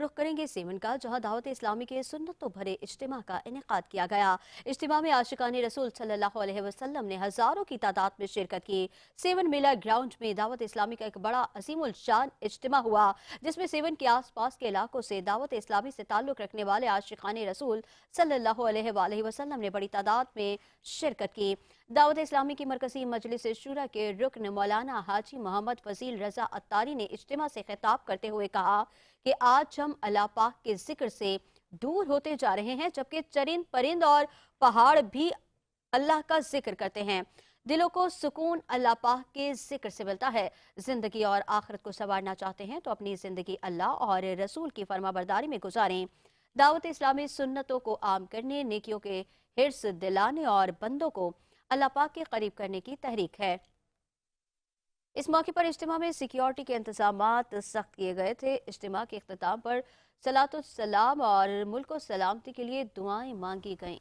रुख करेंगे सेवन का, जहां दावत इस्लामी के सुन्नतों भरे इज्तिमा का इनेकाद किया गया। इज्तिमा में आशिकाने रसूल सल्लल्लाहु अलैहि वसल्लम ने हजारों की तादाद में शिरकत की। सेवन मेला ग्राउंड में दावत इस्लामी का एक बड़ा अजीमुल शान इज्तिमा हुआ, जिसमें सेवन के आस पास के इलाकों से दावत इस्लामी से ताल्लुक रखने वाले आशिकाने रसूल सल्लल्लाहु अलैहि वसल्लम ने बड़ी तादाद में शिरकत की। दावत इस्लामी की मरकजी मजलिस शूरा के रुकन मौलाना हाजी मोहम्मद फजील रजा अत्तारी ने इज्तिमा से खिताब करते हुए कहा कि आज हम अल्लाह पाक के जिक्र से दूर होते जा रहे हैं, जबकि चरिंद परिंद और पहाड़ भी अल्लाह का जिक्र करते हैं। दिलों को सुकून अल्लाह पाक के जिक्र से मिलता है। जिंदगी और आखिरत को संवारना चाहते हैं तो अपनी जिंदगी अल्लाह और रसूल की फरमाबरदारी में गुजारें। दावत इस्लामी सुन्नतों को आम करने, नेकियों के हिर्स दिलाने और बंदों को अल्लाह पाक के करीब करने की तहरीक है। इस मौके पर इज्तिमा में सिक्योरिटी के इंतजामात सख्त किए गए थे। इज्तिमा के इख्तिताम पर सलातो सलाम और मुल्को सलामती के लिए दुआएं मांगी गईं।